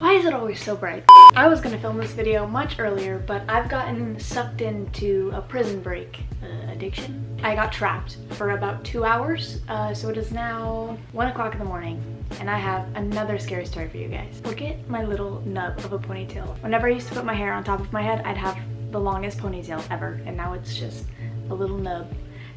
Why is it always so bright? I was gonna film this video much earlier, but I've gotten sucked into a prison break addiction. I got trapped for about 2 hours, so it is now 1 o'clock in the morning, and I have another scary story for you guys. Look at my little nub of a ponytail. Whenever I used to put my hair on top of my head, I'd have the longest ponytail ever, and now it's just a little nub.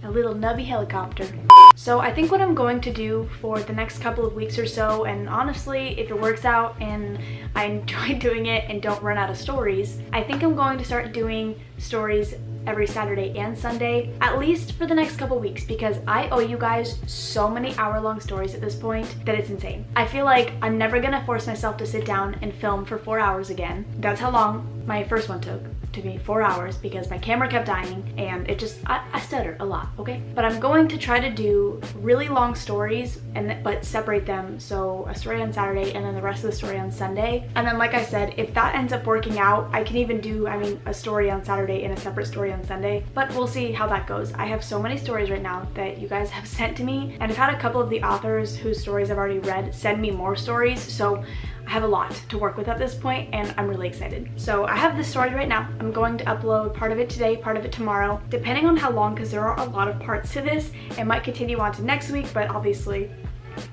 A little nubby helicopter. So I think what I'm going to do for the next couple of weeks or so, and honestly, if it works out and I enjoy doing it and don't run out of stories, I think I'm going to start doing stories every Saturday and Sunday, at least for the next couple weeks, because I owe you guys so many hour-long stories at this point that it's insane. I feel like I'm never gonna force myself to sit down and film for 4 hours again. That's how long my first one took me, 4 hours, because my camera kept dying and it just, I stutter a lot, okay? But I'm going to try to do really long stories but separate them, so a story on Saturday and then the rest of the story on Sunday. And then like I said, if that ends up working out, I can even do, a story on Saturday and a separate story on Sunday, but we'll see how that goes. I have so many stories right now that you guys have sent to me, and I've had a couple of the authors whose stories I've already read send me more stories, so I have a lot to work with at this point, and I'm really excited. So I have this story right now. I'm going to upload part of it today, part of it tomorrow, depending on how long, because there are a lot of parts to this. It might continue on to next week, but obviously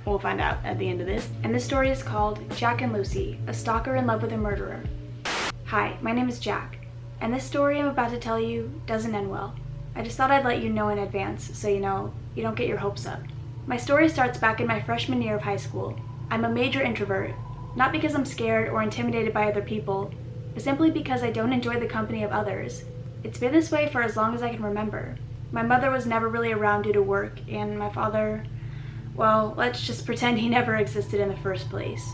we'll find out at the end of this. And this story is called Jack and Lucy, a stalker in love with a murderer. Hi, my name is Jack, and this story I'm about to tell you doesn't end well. I just thought I'd let you know in advance so you don't get your hopes up. My story starts back in my freshman year of high school. I'm a major introvert. Not because I'm scared or intimidated by other people, but simply because I don't enjoy the company of others. It's been this way for as long as I can remember. My mother was never really around due to work, and my father, well, let's just pretend he never existed in the first place.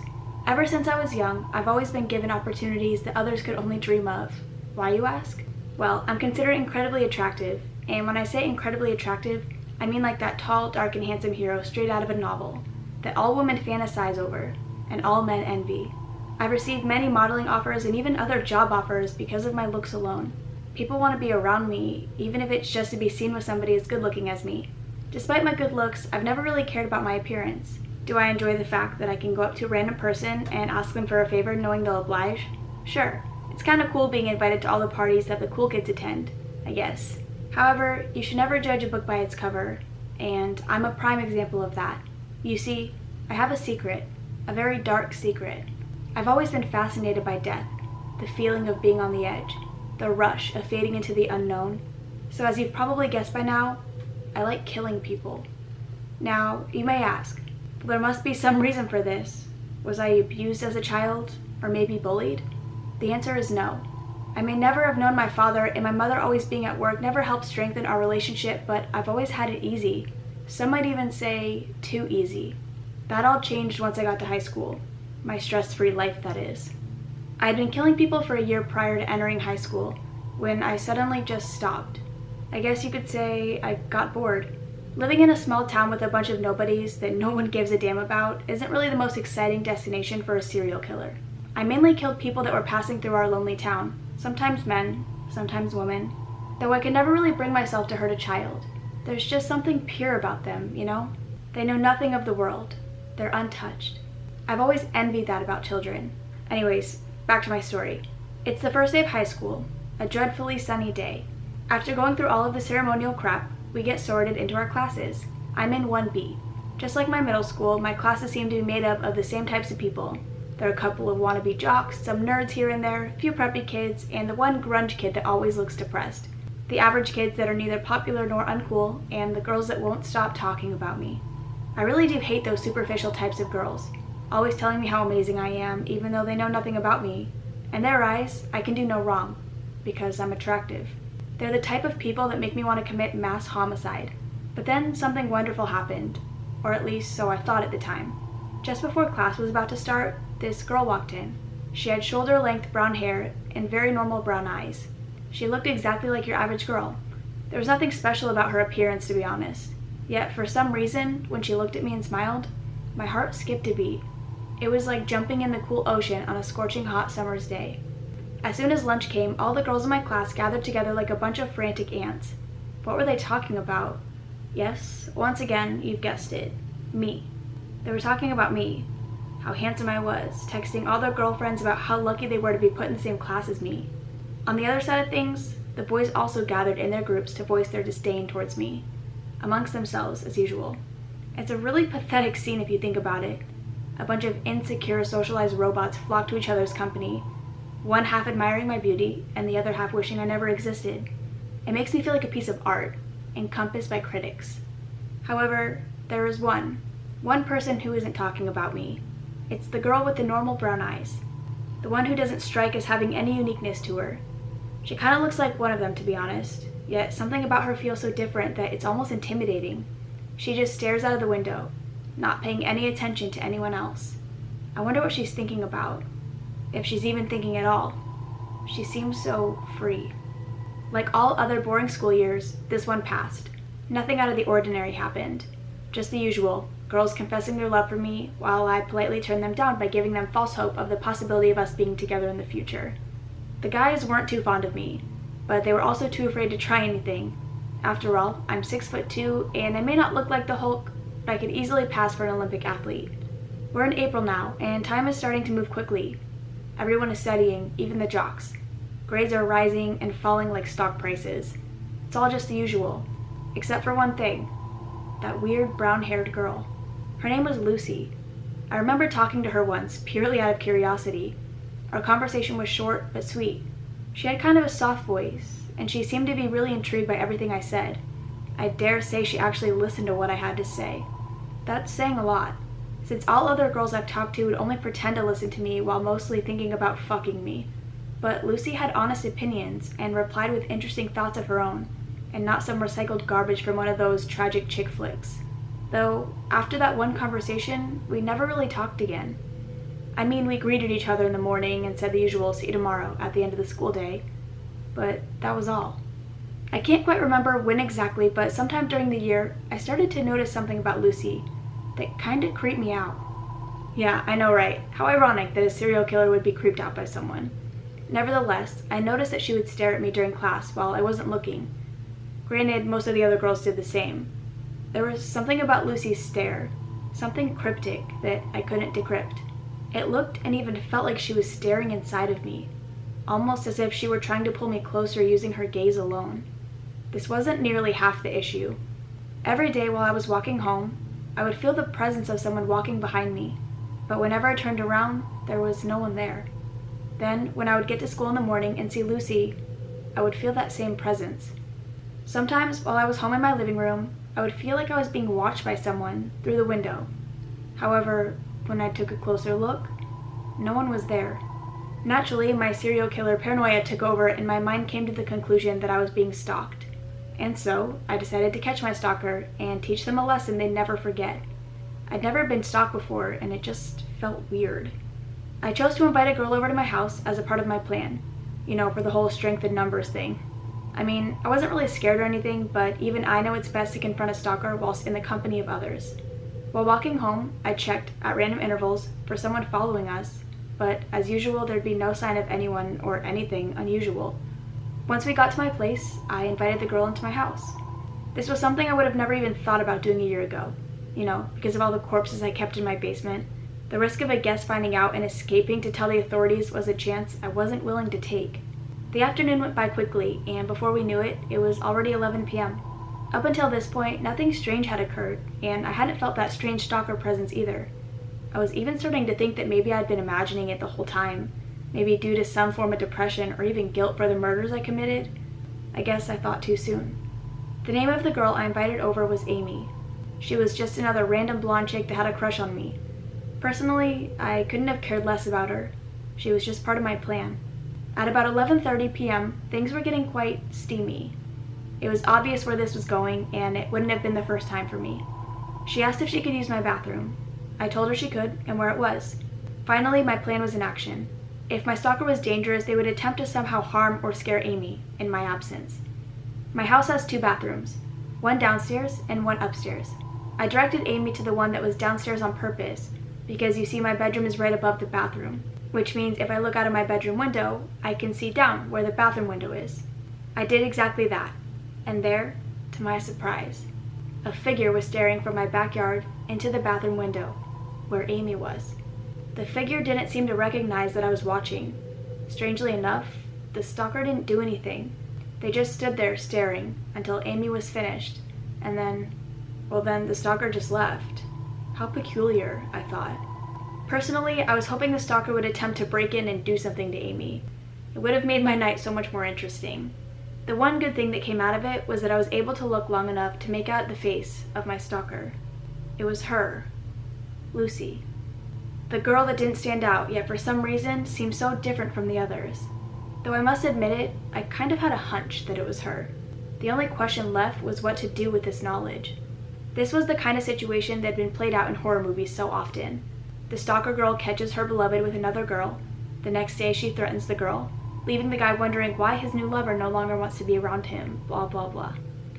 Ever since I was young, I've always been given opportunities that others could only dream of. Why, you ask? Well, I'm considered incredibly attractive, and when I say incredibly attractive, I mean like that tall, dark, and handsome hero straight out of a novel, that all women fantasize over, and all men envy. I've received many modeling offers and even other job offers because of my looks alone. People want to be around me, even if it's just to be seen with somebody as good looking as me. Despite my good looks, I've never really cared about my appearance. Do I enjoy the fact that I can go up to a random person and ask them for a favor knowing they'll oblige? Sure, it's kind of cool being invited to all the parties that the cool kids attend, I guess. However, you should never judge a book by its cover, and I'm a prime example of that. You see, I have a secret. A very dark secret. I've always been fascinated by death, the feeling of being on the edge, the rush of fading into the unknown. So as you've probably guessed by now, I like killing people. Now, you may ask, well, there must be some reason for this. Was I abused as a child, or maybe bullied? The answer is no. I may never have known my father, and my mother always being at work never helped strengthen our relationship, but I've always had it easy. Some might even say too easy. That all changed once I got to high school. My stress-free life, that is. I had been killing people for a year prior to entering high school, when I suddenly just stopped. I guess you could say I got bored. Living in a small town with a bunch of nobodies that no one gives a damn about isn't really the most exciting destination for a serial killer. I mainly killed people that were passing through our lonely town, sometimes men, sometimes women, though I could never really bring myself to hurt a child. There's just something pure about them, you know? They know nothing of the world. They're untouched. I've always envied that about children. Anyways, back to my story. It's the first day of high school, a dreadfully sunny day. After going through all of the ceremonial crap, we get sorted into our classes. I'm in 1B. Just like my middle school, my classes seem to be made up of the same types of people. There are a couple of wannabe jocks, some nerds here and there, a few preppy kids, and the one grunge kid that always looks depressed. The average kids that are neither popular nor uncool, and the girls that won't stop talking about me. I really do hate those superficial types of girls, always telling me how amazing I am, even though they know nothing about me. In their eyes, I can do no wrong, because I'm attractive. They're the type of people that make me want to commit mass homicide. But then something wonderful happened, or at least so I thought at the time. Just before class was about to start, this girl walked in. She had shoulder-length brown hair and very normal brown eyes. She looked exactly like your average girl. There was nothing special about her appearance, to be honest. Yet, for some reason, when she looked at me and smiled, my heart skipped a beat. It was like jumping in the cool ocean on a scorching hot summer's day. As soon as lunch came, all the girls in my class gathered together like a bunch of frantic ants. What were they talking about? Yes, once again, you've guessed it. Me. They were talking about me. how handsome I was, texting all their girlfriends about how lucky they were to be put in the same class as me. On the other side of things, the boys also gathered in their groups to voice their disdain towards me, amongst themselves as usual. It's a really pathetic scene if you think about it. A bunch of insecure, socialized robots flock to each other's company, one half admiring my beauty and the other half wishing I never existed. It makes me feel like a piece of art, encompassed by critics. However, there is one person who isn't talking about me. It's the girl with the normal brown eyes, the one who doesn't strike as having any uniqueness to her. She kind of looks like one of them, to be honest, yet something about her feels so different that it's almost intimidating. She just stares out of the window, not paying any attention to anyone else. I wonder what she's thinking about, if she's even thinking at all. She seems so free. Like all other boring school years, this one passed. Nothing out of the ordinary happened. Just the usual, girls confessing their love for me, while I politely turned them down by giving them false hope of the possibility of us being together in the future. The guys weren't too fond of me, but they were also too afraid to try anything. After all, I'm 6'2", and I may not look like the Hulk, but I could easily pass for an Olympic athlete. We're in April now, and time is starting to move quickly. Everyone is studying, even the jocks. Grades are rising and falling like stock prices. It's all just the usual, except for one thing. That weird brown-haired girl. Her name was Lucy. I remember talking to her once, purely out of curiosity. Our conversation was short but sweet. She had kind of a soft voice, and she seemed to be really intrigued by everything I said. I dare say she actually listened to what I had to say. That's saying a lot, since all other girls I've talked to would only pretend to listen to me while mostly thinking about fucking me. But Lucy had honest opinions and replied with interesting thoughts of her own, and not some recycled garbage from one of those tragic chick flicks. Though, after that one conversation, we never really talked again. I mean, we greeted each other in the morning and said the usual "see you tomorrow" at the end of the school day, but that was all. I can't quite remember when exactly, but sometime during the year, I started to notice something about Lucy that kinda creeped me out. Yeah, I know, right? How ironic that a serial killer would be creeped out by someone. Nevertheless, I noticed that she would stare at me during class while I wasn't looking. Granted, most of the other girls did the same. There was something about Lucy's stare, something cryptic that I couldn't decrypt. It looked and even felt like she was staring inside of me, almost as if she were trying to pull me closer using her gaze alone. This wasn't nearly half the issue. Every day while I was walking home, I would feel the presence of someone walking behind me, but whenever I turned around, there was no one there. Then, when I would get to school in the morning and see Lucy, I would feel that same presence. Sometimes, while I was home in my living room, I would feel like I was being watched by someone through the window. However, when I took a closer look, no one was there. Naturally, my serial killer paranoia took over and my mind came to the conclusion that I was being stalked. And so, I decided to catch my stalker and teach them a lesson they'd never forget. I'd never been stalked before, and it just felt weird. I chose to invite a girl over to my house as a part of my plan, for the whole strength in numbers thing. I mean, I wasn't really scared or anything, but even I know it's best to confront a stalker whilst in the company of others. While walking home, I checked, at random intervals, for someone following us, but as usual, there'd be no sign of anyone or anything unusual. Once we got to my place, I invited the girl into my house. This was something I would have never even thought about doing a year ago, because of all the corpses I kept in my basement. The risk of a guest finding out and escaping to tell the authorities was a chance I wasn't willing to take. The afternoon went by quickly, and before we knew it, it was already 11 p.m. Up until this point, nothing strange had occurred, and I hadn't felt that strange stalker presence either. I was even starting to think that maybe I'd been imagining it the whole time, maybe due to some form of depression or even guilt for the murders I committed. I guess I thought too soon. The name of the girl I invited over was Amy. She was just another random blonde chick that had a crush on me. Personally, I couldn't have cared less about her. She was just part of my plan. At about 11:30 p.m., things were getting quite steamy. It was obvious where this was going, and it wouldn't have been the first time for me. She asked if she could use my bathroom. I told her she could, and where it was. Finally, my plan was in action. If my stalker was dangerous, they would attempt to somehow harm or scare Amy, in my absence. My house has 2 bathrooms, one downstairs and one upstairs. I directed Amy to the one that was downstairs on purpose, because you see my bedroom is right above the bathroom, which means if I look out of my bedroom window, I can see down where the bathroom window is. I did exactly that, and there, to my surprise, a figure was staring from my backyard into the bathroom window, where Amy was. The figure didn't seem to recognize that I was watching. Strangely enough, the stalker didn't do anything. They just stood there staring until Amy was finished, and then the stalker just left. How peculiar, I thought. Personally, I was hoping the stalker would attempt to break in and do something to Amy. It would have made my night so much more interesting. The one good thing that came out of it was that I was able to look long enough to make out the face of my stalker. It was her, Lucy. The girl that didn't stand out, yet for some reason seemed so different from the others. Though I must admit it, I kind of had a hunch that it was her. The only question left was what to do with this knowledge. This was the kind of situation that had been played out in horror movies so often. The stalker girl catches her beloved with another girl. The next day she threatens the girl, leaving the guy wondering why his new lover no longer wants to be around him, blah blah blah.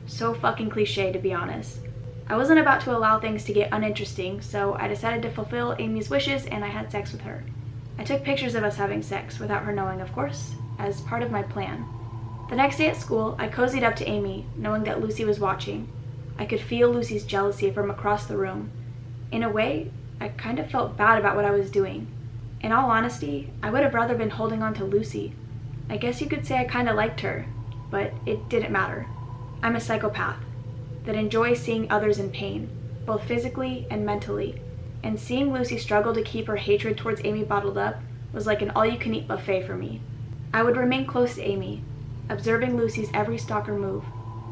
So fucking cliche, to be honest. I wasn't about to allow things to get uninteresting, so I decided to fulfill Amy's wishes and I had sex with her. I took pictures of us having sex, without her knowing of course, as part of my plan. The next day at school, I cozied up to Amy, knowing that Lucy was watching. I could feel Lucy's jealousy from across the room. In a way, I kind of felt bad about what I was doing. In all honesty, I would have rather been holding on to Lucy. I guess you could say I kind of liked her, but it didn't matter. I'm a psychopath that enjoys seeing others in pain, both physically and mentally, and seeing Lucy struggle to keep her hatred towards Amy bottled up was like an all-you-can-eat buffet for me. I would remain close to Amy, observing Lucy's every stalker move.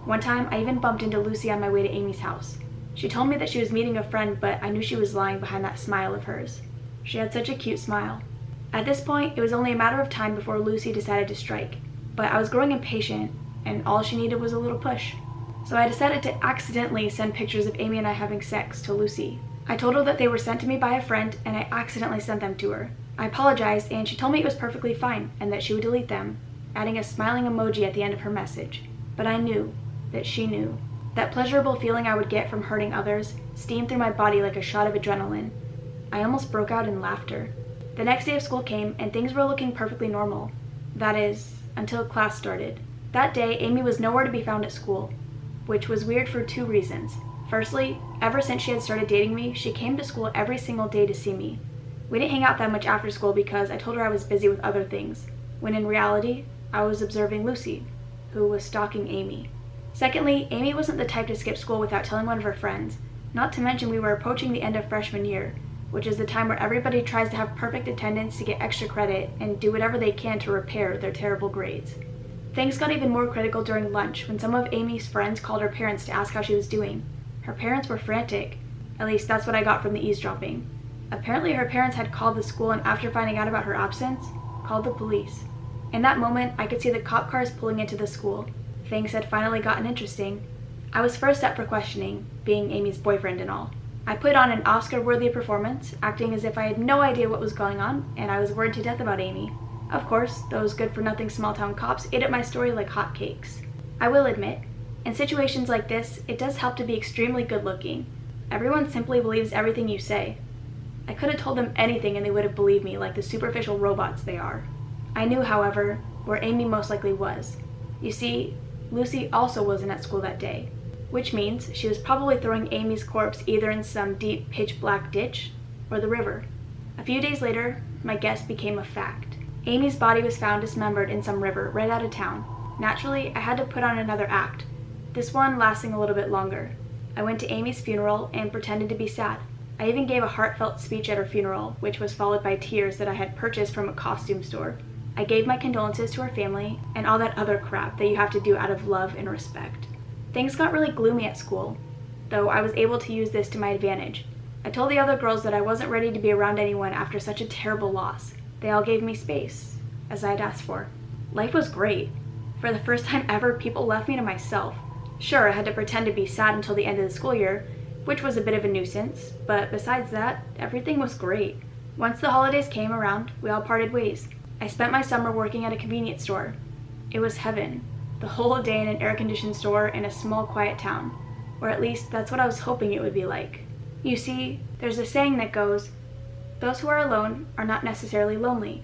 One time, I even bumped into Lucy on my way to Amy's house. She told me that she was meeting a friend, but I knew she was lying behind that smile of hers. She had such a cute smile. At this point, it was only a matter of time before Lucy decided to strike, but I was growing impatient, and all she needed was a little push. So I decided to accidentally send pictures of Amy and I having sex to Lucy. I told her that they were sent to me by a friend, and I accidentally sent them to her. I apologized, and she told me it was perfectly fine, and that she would delete them, adding a smiling emoji at the end of her message. But I knew that she knew. That pleasurable feeling I would get from hurting others steamed through my body like a shot of adrenaline. I almost broke out in laughter. The next day of school came, and things were looking perfectly normal. That is, until class started. That day, Amy was nowhere to be found at school, which was weird for two reasons. Firstly, ever since she had started dating me, she came to school every single day to see me. We didn't hang out that much after school because I told her I was busy with other things, when in reality, I was observing Lucy, who was stalking Amy. Secondly, Amy wasn't the type to skip school without telling one of her friends, not to mention we were approaching the end of freshman year, which is the time where everybody tries to have perfect attendance to get extra credit and do whatever they can to repair their terrible grades. Things got even more critical during lunch when some of Amy's friends called her parents to ask how she was doing. Her parents were frantic. At least that's what I got from the eavesdropping. Apparently her parents had called the school and after finding out about her absence, called the police. In that moment, I could see the cop cars pulling into the school. Things had finally gotten interesting. I was first up for questioning, being Amy's boyfriend and all. I put on an Oscar-worthy performance, acting as if I had no idea what was going on, and I was worried to death about Amy. Of course, those good-for-nothing small-town cops ate at my story like hotcakes. I will admit, in situations like this, it does help to be extremely good-looking. Everyone simply believes everything you say. I could have told them anything and they would have believed me like the superficial robots they are. I knew, however, where Amy most likely was. You see, Lucy also wasn't at school that day, which means she was probably throwing Amy's corpse either in some deep pitch-black ditch or the river. A few days later, my guess became a fact. Amy's body was found dismembered in some river right out of town. Naturally, I had to put on another act, this one lasting a little bit longer. I went to Amy's funeral and pretended to be sad. I even gave a heartfelt speech at her funeral, which was followed by tears that I had purchased from a costume store. I gave my condolences to her family and all that other crap that you have to do out of love and respect. Things got really gloomy at school, though I was able to use this to my advantage. I told the other girls that I wasn't ready to be around anyone after such a terrible loss. They all gave me space, as I had asked for. Life was great. For the first time ever, people left me to myself. Sure, I had to pretend to be sad until the end of the school year, which was a bit of a nuisance, but besides that, everything was great. Once the holidays came around, we all parted ways. I spent my summer working at a convenience store. It was heaven. The whole day in an air-conditioned store in a small, quiet town. Or at least, that's what I was hoping it would be like. You see, there's a saying that goes, "Those who are alone are not necessarily lonely."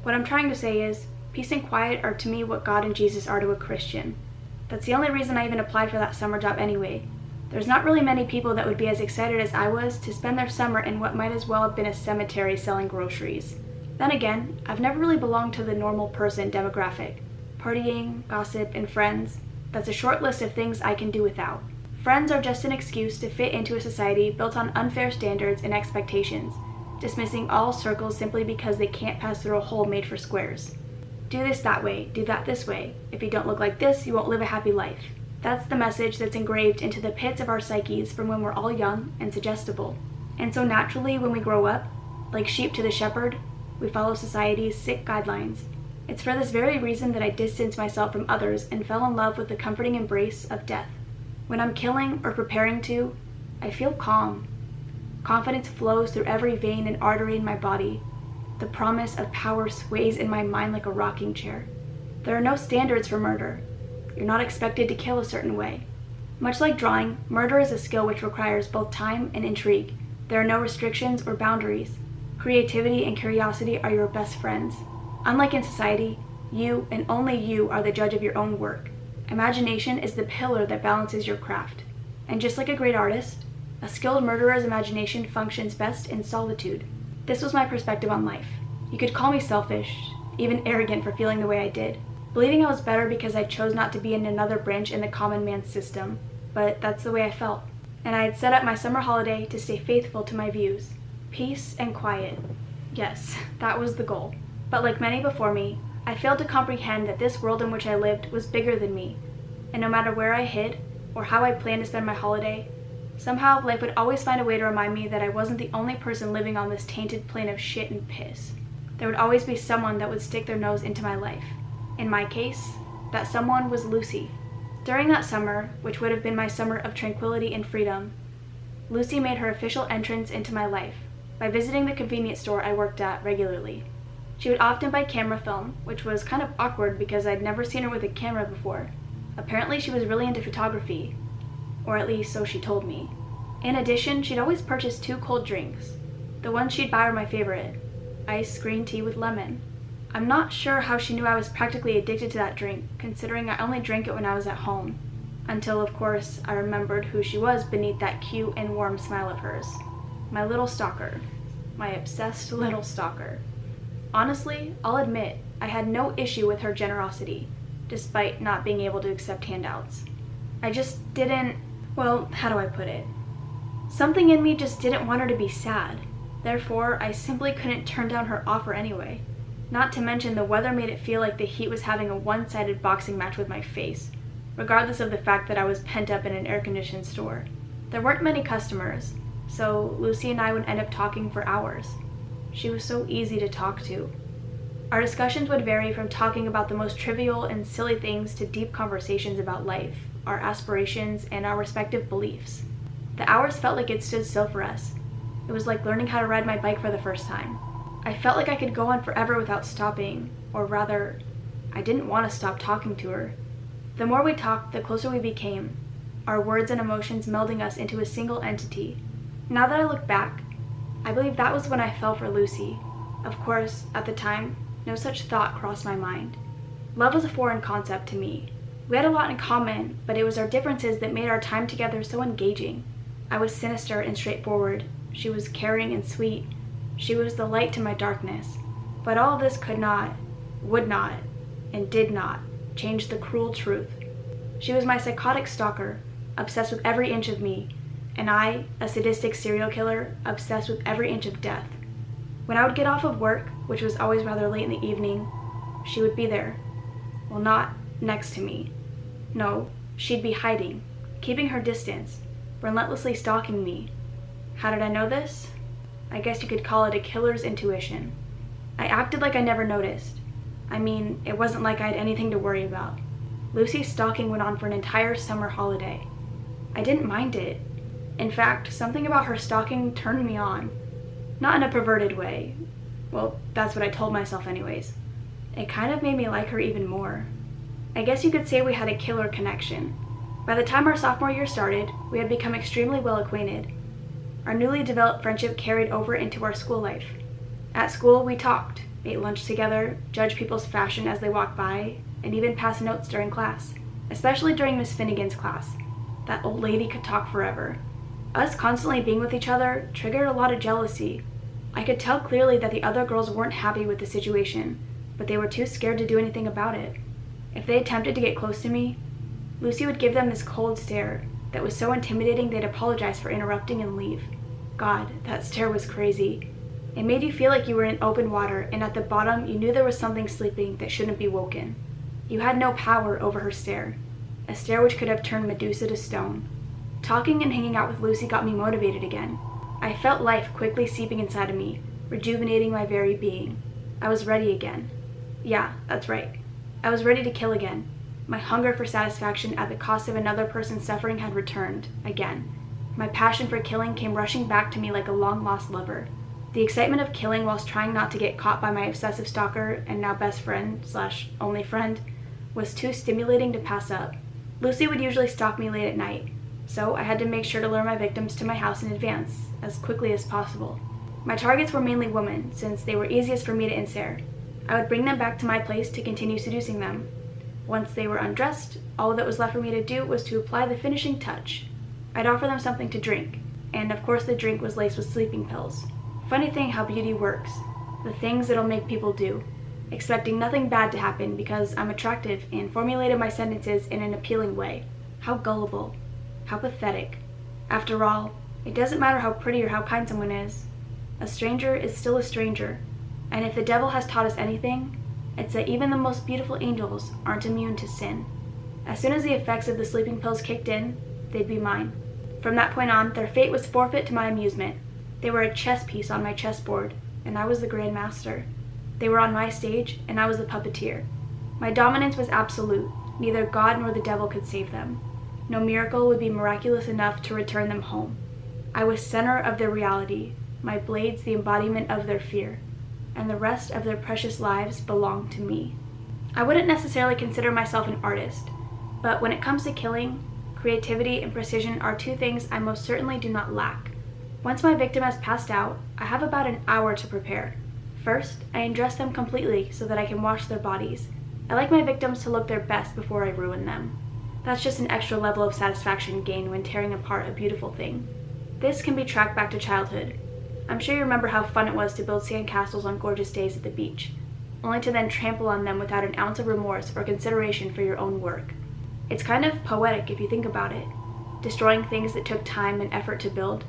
What I'm trying to say is, peace and quiet are to me what God and Jesus are to a Christian. That's the only reason I even applied for that summer job anyway. There's not really many people that would be as excited as I was to spend their summer in what might as well have been a cemetery selling groceries. Then again, I've never really belonged to the normal person demographic. Partying, gossip, and friends, that's a short list of things I can do without. Friends are just an excuse to fit into a society built on unfair standards and expectations, dismissing all circles simply because they can't pass through a hole made for squares. Do this that way, do that this way. If you don't look like this, you won't live a happy life. That's the message that's engraved into the pits of our psyches from when we're all young and suggestible. And so naturally, when we grow up, like sheep to the shepherd, we follow society's sick guidelines. It's for this very reason that I distanced myself from others and fell in love with the comforting embrace of death. When I'm killing or preparing to, I feel calm. Confidence flows through every vein and artery in my body. The promise of power sways in my mind like a rocking chair. There are no standards for murder. You're not expected to kill a certain way. Much like drawing, murder is a skill which requires both time and intrigue. There are no restrictions or boundaries. Creativity and curiosity are your best friends. Unlike in society, you and only you are the judge of your own work. Imagination is the pillar that balances your craft. And just like a great artist, a skilled murderer's imagination functions best in solitude. This was my perspective on life. You could call me selfish, even arrogant for feeling the way I did, believing I was better because I chose not to be in another branch in the common man's system, but that's the way I felt. And I had set up my summer holiday to stay faithful to my views. Peace and quiet. Yes, that was the goal. But like many before me, I failed to comprehend that this world in which I lived was bigger than me, and no matter where I hid or how I planned to spend my holiday, somehow life would always find a way to remind me that I wasn't the only person living on this tainted plane of shit and piss. There would always be someone that would stick their nose into my life. In my case, that someone was Lucy. During that summer, which would have been my summer of tranquility and freedom, Lucy made her official entrance into my life by visiting the convenience store I worked at regularly. She would often buy camera film, which was kind of awkward because I'd never seen her with a camera before. Apparently she was really into photography, or at least so she told me. In addition, she'd always purchase 2 cold drinks. The ones she'd buy were my favorite, iced green tea with lemon. I'm not sure how she knew I was practically addicted to that drink, considering I only drank it when I was at home. Until, of course, I remembered who she was beneath that cute and warm smile of hers. My little stalker. My obsessed little stalker. Honestly, I'll admit, I had no issue with her generosity, despite not being able to accept handouts. I just didn't, well, how do I put it? Something in me just didn't want her to be sad. Therefore, I simply couldn't turn down her offer anyway. Not to mention the weather made it feel like the heat was having a one-sided boxing match with my face, regardless of the fact that I was pent up in an air-conditioned store. There weren't many customers, so Lucy and I would end up talking for hours. She was so easy to talk to. Our discussions would vary from talking about the most trivial and silly things to deep conversations about life, our aspirations, and our respective beliefs. The hours felt like it stood still for us. It was like learning how to ride my bike for the first time. I felt like I could go on forever without stopping, or rather, I didn't want to stop talking to her. The more we talked, the closer we became, our words and emotions melding us into a single entity. Now that I look back, I believe that was when I fell for Lucy. Of course, at the time, no such thought crossed my mind. Love was a foreign concept to me. We had a lot in common, but it was our differences that made our time together so engaging. I was sinister and straightforward. She was caring and sweet. She was the light to my darkness. But all this could not, would not, and did not change the cruel truth. She was my psychotic stalker, obsessed with every inch of me, and I, a sadistic serial killer, obsessed with every inch of death. When I would get off of work, which was always rather late in the evening, she would be there. Well, not next to me. No, she'd be hiding, keeping her distance, relentlessly stalking me. How did I know this? I guess you could call it a killer's intuition. I acted like I never noticed. I mean, it wasn't like I had anything to worry about. Lucy's stalking went on for an entire summer holiday. I didn't mind it. In fact, something about her stalking turned me on. Not in a perverted way. Well, that's what I told myself anyways. It kind of made me like her even more. I guess you could say we had a killer connection. By the time our sophomore year started, we had become extremely well acquainted. Our newly developed friendship carried over into our school life. At school, we talked, ate lunch together, judged people's fashion as they walked by, and even passed notes during class, especially during Miss Finnegan's class. That old lady could talk forever. Us constantly being with each other triggered a lot of jealousy. I could tell clearly that the other girls weren't happy with the situation, but they were too scared to do anything about it. If they attempted to get close to me, Lucy would give them this cold stare that was so intimidating they'd apologize for interrupting and leave. God, that stare was crazy. It made you feel like you were in open water, and at the bottom you knew there was something sleeping that shouldn't be woken. You had no power over her stare, a stare which could have turned Medusa to stone. Talking and hanging out with Lucy got me motivated again. I felt life quickly seeping inside of me, rejuvenating my very being. I was ready again. Yeah, that's right. I was ready to kill again. My hunger for satisfaction at the cost of another person's suffering had returned, again. My passion for killing came rushing back to me like a long-lost lover. The excitement of killing whilst trying not to get caught by my obsessive stalker and now best friend / only friend was too stimulating to pass up. Lucy would usually stalk me late at night, so I had to make sure to lure my victims to my house in advance, as quickly as possible. My targets were mainly women, since they were easiest for me to ensnare. I would bring them back to my place to continue seducing them. Once they were undressed, all that was left for me to do was to apply the finishing touch. I'd offer them something to drink, and of course the drink was laced with sleeping pills. Funny thing how beauty works. The things it'll make people do. Expecting nothing bad to happen because I'm attractive and formulated my sentences in an appealing way. How gullible. How pathetic. After all, it doesn't matter how pretty or how kind someone is. A stranger is still a stranger, and if the devil has taught us anything, it's that even the most beautiful angels aren't immune to sin. As soon as the effects of the sleeping pills kicked in, they'd be mine. From that point on, their fate was forfeit to my amusement. They were a chess piece on my chessboard, and I was the Grand Master. They were on my stage, and I was the puppeteer. My dominance was absolute. Neither God nor the devil could save them. No miracle would be miraculous enough to return them home. I was center of their reality, my blades the embodiment of their fear, and the rest of their precious lives belonged to me. I wouldn't necessarily consider myself an artist, but when it comes to killing, creativity and precision are two things I most certainly do not lack. Once my victim has passed out, I have about an hour to prepare. First, I undress them completely so that I can wash their bodies. I like my victims to look their best before I ruin them. That's just an extra level of satisfaction gained when tearing apart a beautiful thing. This can be tracked back to childhood. I'm sure you remember how fun it was to build sandcastles on gorgeous days at the beach, only to then trample on them without an ounce of remorse or consideration for your own work. It's kind of poetic if you think about it, destroying things that took time and effort to build.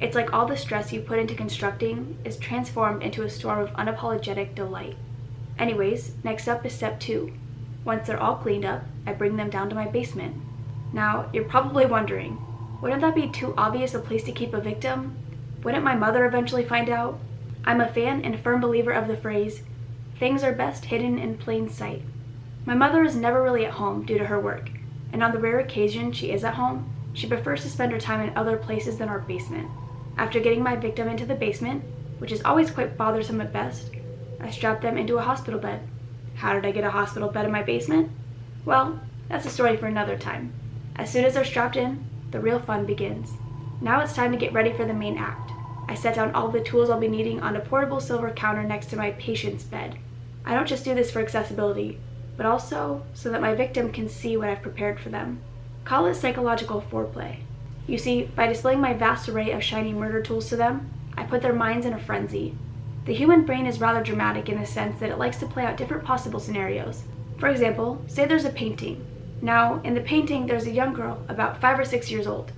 It's like all the stress you put into constructing is transformed into a storm of unapologetic delight. Anyways, next up is step 2. Once they're all cleaned up, I bring them down to my basement. Now, you're probably wondering, wouldn't that be too obvious a place to keep a victim? Wouldn't my mother eventually find out? I'm a fan and firm believer of the phrase, things are best hidden in plain sight. My mother is never really at home due to her work, and on the rare occasion she is at home, she prefers to spend her time in other places than our basement. After getting my victim into the basement, which is always quite bothersome at best, I strap them into a hospital bed. How did I get a hospital bed in my basement? Well, that's a story for another time. As soon as they're strapped in, the real fun begins. Now it's time to get ready for the main act. I set down all the tools I'll be needing on a portable silver counter next to my patient's bed. I don't just do this for accessibility, but also so that my victim can see what I've prepared for them. Call it psychological foreplay. You see, by displaying my vast array of shiny murder tools to them, I put their minds in a frenzy. The human brain is rather dramatic in the sense that it likes to play out different possible scenarios. For example, say there's a painting. Now, in the painting, there's a young girl, about 5 or 6 years old.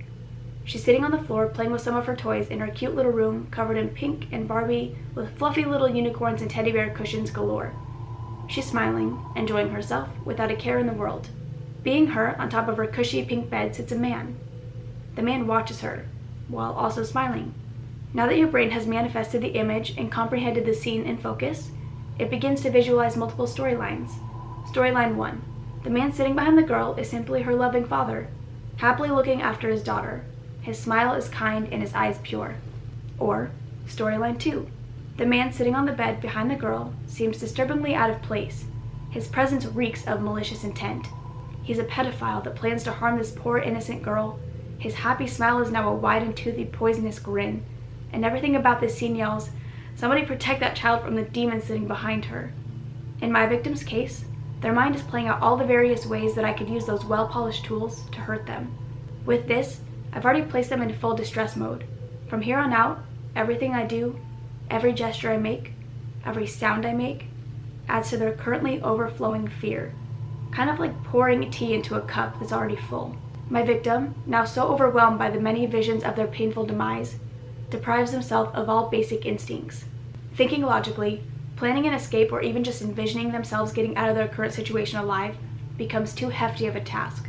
She's sitting on the floor playing with some of her toys in her cute little room covered in pink and Barbie with fluffy little unicorns and teddy bear cushions galore. She's smiling, enjoying herself, without a care in the world. Being her, on top of her cushy pink bed sits a man. The man watches her, while also smiling. Now that your brain has manifested the image and comprehended the scene in focus, it begins to visualize multiple storylines. Storyline 1. The man sitting behind the girl is simply her loving father, happily looking after his daughter. His smile is kind and his eyes pure. Or, storyline 2. The man sitting on the bed behind the girl seems disturbingly out of place. His presence reeks of malicious intent. He's a pedophile that plans to harm this poor innocent girl. His happy smile is now a wide and toothy poisonous grin, and everything about this scene yells, "Somebody protect that child from the demon sitting behind her." In my victim's case, their mind is playing out all the various ways that I could use those well-polished tools to hurt them. With this, I've already placed them in full distress mode. From here on out, everything I do, every gesture I make, every sound I make, adds to their currently overflowing fear, kind of like pouring tea into a cup that's already full. My victim, now so overwhelmed by the many visions of their painful demise, deprives himself of all basic instincts. Thinking logically, planning an escape, or even just envisioning themselves getting out of their current situation alive becomes too hefty of a task.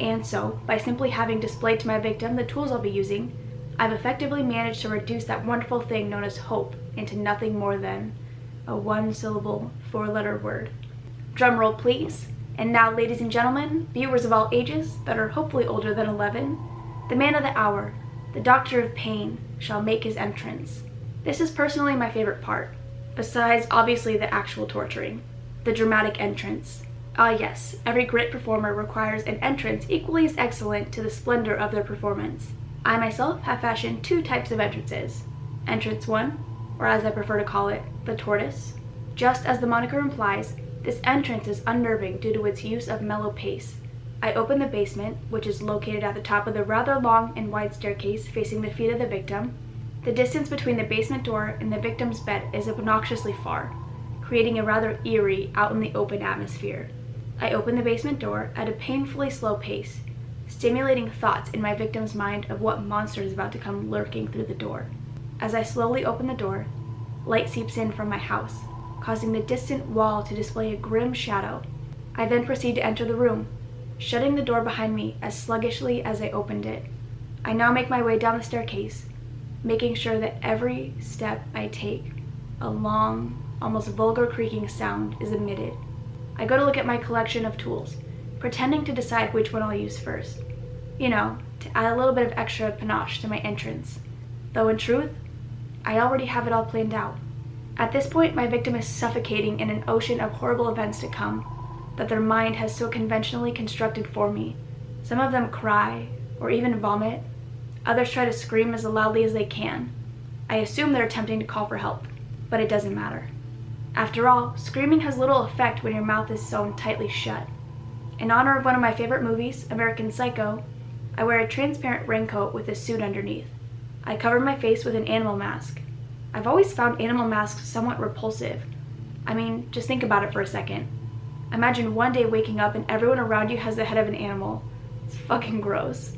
And so, by simply having displayed to my victim the tools I'll be using, I've effectively managed to reduce that wonderful thing known as hope into nothing more than a one-syllable, four-letter word. Drumroll please. And now, ladies and gentlemen, viewers of all ages that are hopefully older than 11, the man of the hour, the doctor of pain, shall make his entrance. This is personally my favorite part, besides obviously the actual torturing, the dramatic entrance. Ah yes, every great performer requires an entrance equally as excellent to the splendor of their performance. I myself have fashioned two types of entrances. Entrance 1, or as I prefer to call it, the tortoise. Just as the moniker implies, this entrance is unnerving due to its use of mellow pace. I open the basement, which is located at the top of the rather long and wide staircase facing the feet of the victim. The distance between the basement door and the victim's bed is obnoxiously far, creating a rather eerie, out in the open atmosphere. I open the basement door at a painfully slow pace, stimulating thoughts in my victim's mind of what monster is about to come lurking through the door. As I slowly open the door, light seeps in from my house, causing the distant wall to display a grim shadow. I then proceed to enter the room, shutting the door behind me as sluggishly as I opened it. I now make my way down the staircase, making sure that every step I take, a long, almost vulgar creaking sound is emitted. I go to look at my collection of tools, pretending to decide which one I'll use first. You know, to add a little bit of extra panache to my entrance. Though in truth, I already have it all planned out. At this point, my victim is suffocating in an ocean of horrible events to come that their mind has so conventionally constructed for me. Some of them cry, or even vomit. Others try to scream as loudly as they can. I assume they're attempting to call for help, but it doesn't matter. After all, screaming has little effect when your mouth is sewn tightly shut. In honor of one of my favorite movies, American Psycho, I wear a transparent raincoat with a suit underneath. I cover my face with an animal mask. I've always found animal masks somewhat repulsive. I mean, just think about it for a second. Imagine one day waking up and everyone around you has the head of an animal. It's fucking gross.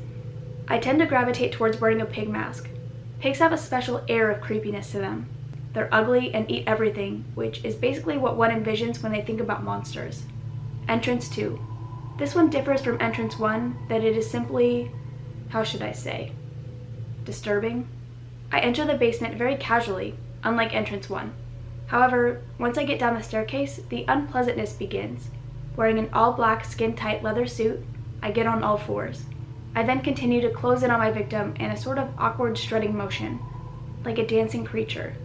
I tend to gravitate towards wearing a pig mask. Pigs have a special air of creepiness to them. They're ugly and eat everything, which is basically what one envisions when they think about monsters. Entrance 2. This one differs from Entrance 1 that it is simply, how should I say, disturbing. I enter the basement very casually, unlike Entrance 1. However, once I get down the staircase, the unpleasantness begins. Wearing an all-black skin-tight leather suit, I get on all fours. I then continue to close in on my victim in a sort of awkward strutting motion, like a dancing creature.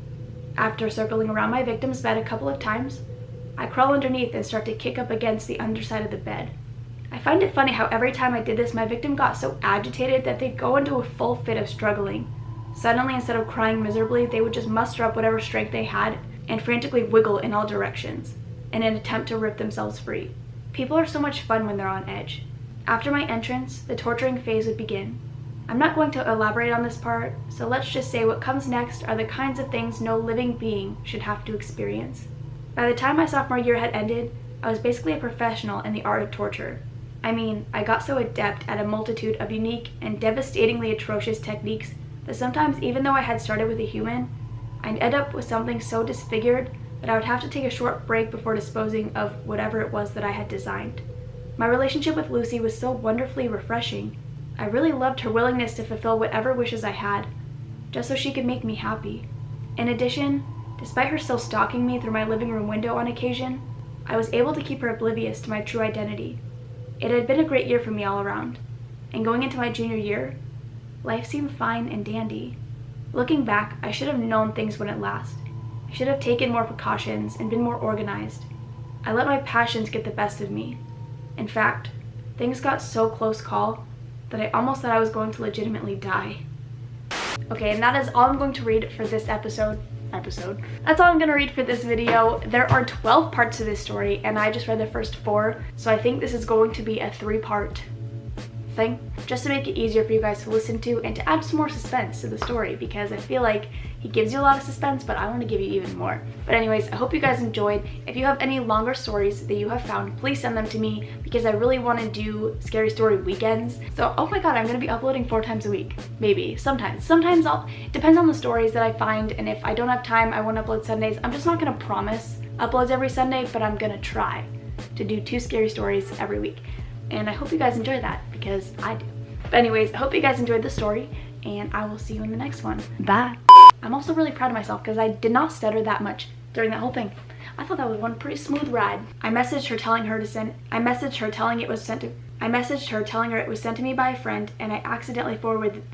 After circling around my victim's bed a couple of times, I crawl underneath and start to kick up against the underside of the bed. I find it funny how every time I did this, my victim got so agitated that they'd go into a full fit of struggling. Suddenly, instead of crying miserably, they would just muster up whatever strength they had and frantically wiggle in all directions in an attempt to rip themselves free. People are so much fun when they're on edge. After my entrance, the torturing phase would begin. I'm not going to elaborate on this part, so let's just say what comes next are the kinds of things no living being should have to experience. By the time my sophomore year had ended, I was basically a professional in the art of torture. I mean, I got so adept at a multitude of unique and devastatingly atrocious techniques that sometimes, even though I had started with a human, I'd end up with something so disfigured that I would have to take a short break before disposing of whatever it was that I had designed. My relationship with Lucy was so wonderfully refreshing. I really loved her willingness to fulfill whatever wishes I had, just so she could make me happy. In addition, despite her still stalking me through my living room window on occasion, I was able to keep her oblivious to my true identity. It had been a great year for me all around, and going into my junior year, life seemed fine and dandy. Looking back, I should have known things wouldn't last. I should have taken more precautions and been more organized. I let my passions get the best of me. In fact, things got so close call that I almost thought I was going to legitimately die. Okay, and that is all I'm going to read for this episode. That's all I'm gonna read for this video. There are 12 parts to this story, and I just read the first 4, so I think this is going to be a 3-part thing, just to make it easier for you guys to listen to and to add some more suspense to the story, because I feel like he gives you a lot of suspense, but I want to give you even more. But anyways, I hope you guys enjoyed. If you have any longer stories that you have found, please send them to me, because I really want to do scary story weekends. So, oh my god, I'm going to be uploading 4 times a week. Maybe. Sometimes it depends on the stories that I find, and if I don't have time, I won't upload Sundays. I'm just not going to promise uploads every Sunday, but I'm going to try to do 2 scary stories every week. And I hope you guys enjoy that, because I do. But anyways, I hope you guys enjoyed the story, and I will see you in the next one. Bye. I'm also really proud of myself because I did not stutter that much during that whole thing. I thought that was one pretty smooth ride. I messaged her telling her it was sent to me by a friend, and I accidentally forwarded